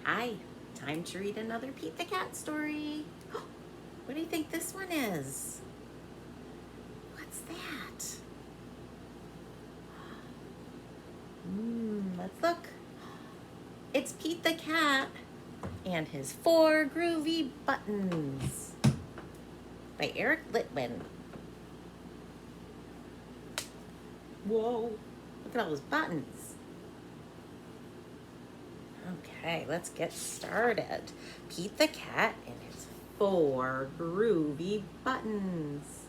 Hi, time to read another Pete the Cat story. What do you think this one is? What's that? Let's look. It's Pete the Cat and his 4 Groovy Buttons by Eric Litwin. Whoa, look at all those buttons. Okay, let's get started. Pete the Cat and his 4 Groovy Buttons.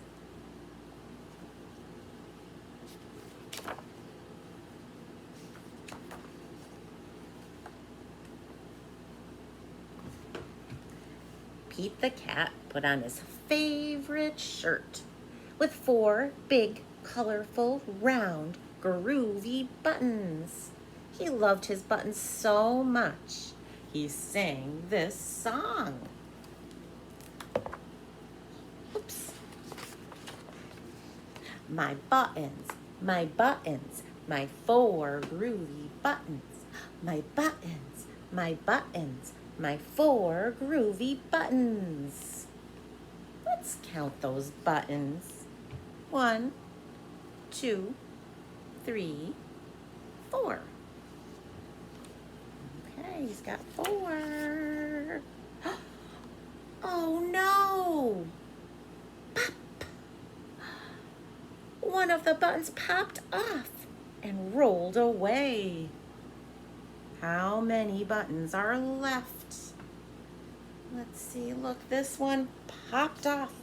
Pete the Cat put on his favorite shirt with 4 big, colorful, round, groovy buttons. He loved his buttons so much, he sang this song. Oops. My buttons, my 4 groovy buttons. My buttons, my 4 groovy buttons. Let's count those buttons. 1, 2, 3, 4. Okay, he's got 4. Oh no! Pop! One of the buttons popped off and rolled away. How many buttons are left? Let's see, look, this one popped off.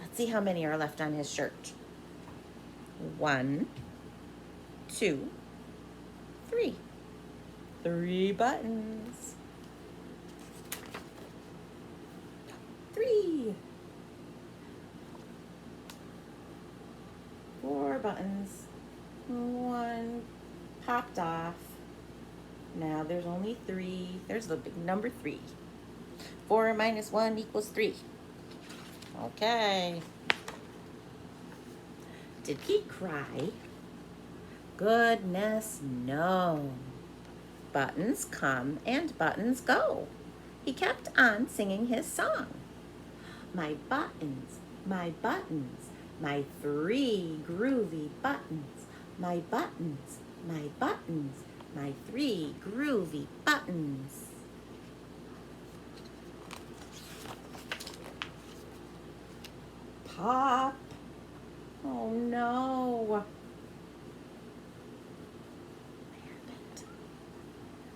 Let's see how many are left on his shirt. 1, 2, 3. 3 buttons. 3. 4 buttons. 1 popped off. Now there's only 3. There's the big number 3. 4 minus 1 equals 3. Okay. Did he cry? Goodness, no. Buttons come and buttons go. He kept on singing his song. My 3 groovy buttons. My 3 groovy buttons. Pop. Oh no.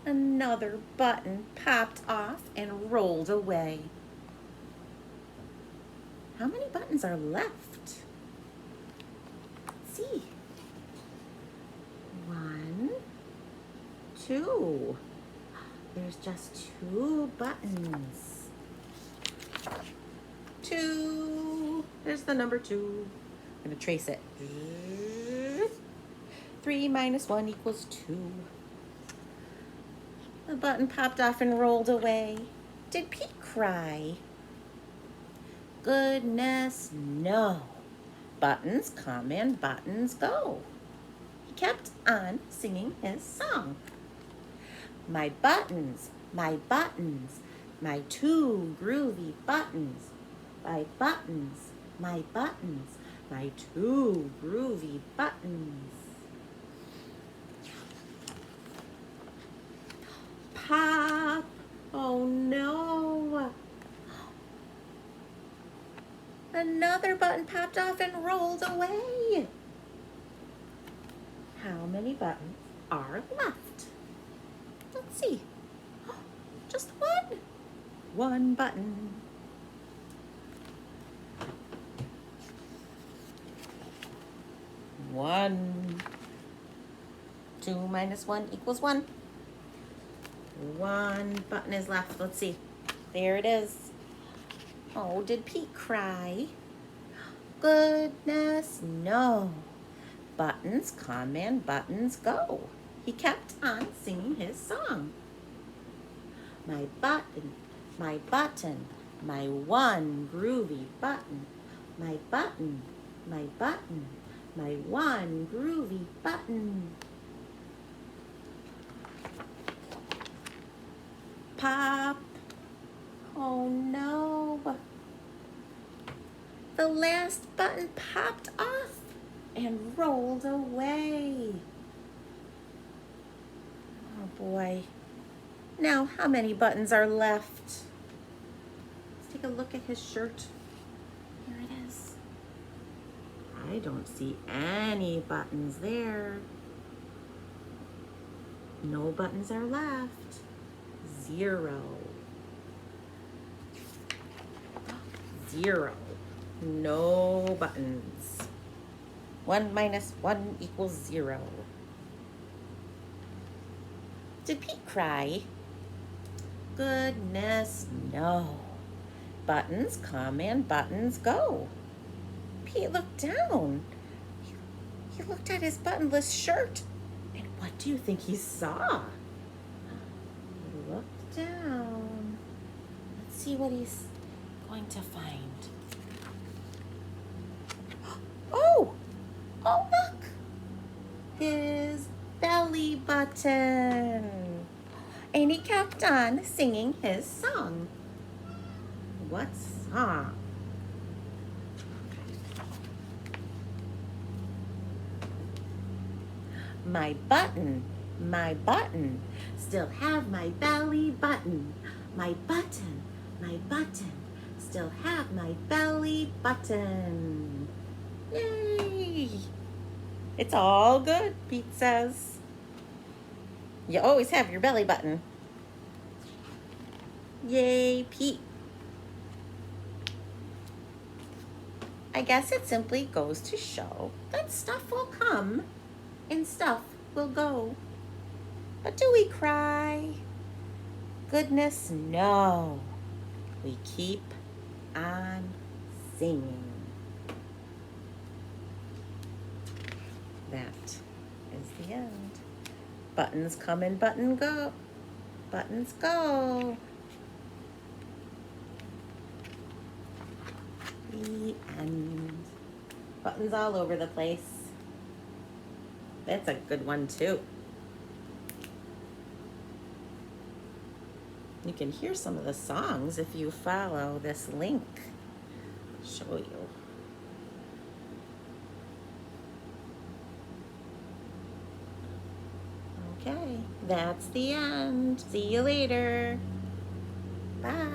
Another button popped off and rolled away. How many buttons are left? Let's see. 1, 2. There's just 2 buttons. 2. There's the number 2. I'm going to trace it. 3 minus 1 equals 2. The button popped off and rolled away. Did Pete cry? Goodness, no. Buttons come and buttons go. He kept on singing his song. My 2 groovy buttons. My 2 groovy buttons. Pop! Oh no! Another button popped off and rolled away. How many buttons are left? Let's see. Just 1. 1 button. 1. 2 minus 1 equals 1. 1 button is left. Let's see. There it is. Oh, did Pete cry? Goodness, no. Buttons come and buttons go. He kept on singing his song. My 1 groovy button. My 1 groovy button. pop. Oh no. The last button popped off and rolled away. Oh boy. Now, how many buttons are left? Let's take a look at his shirt. Here it is. I don't see any buttons there. No buttons are left. 0. 0. No buttons. 1 minus 1 equals 0. Did Pete cry? Goodness, no. Buttons come and buttons go. Pete looked down. He looked at his buttonless shirt. And what do you think he saw? He looked down. Let's see what he's going to find. Oh! Oh, look! His belly button. And he kept on singing his song. What song? My button, still have my belly button. My button, still have my belly button. Yay! It's all good, Pete says. You always have your belly button. Yay, Pete. I guess it simply goes to show that stuff will come and stuff will go. But do we cry? Goodness, no. We keep on singing. That is the end. Buttons come and buttons go. Buttons go. The end. Buttons all over the place. That's a good one too. You can hear some of the songs if you follow this link. I'll show you. Okay, that's the end. See you later. Bye.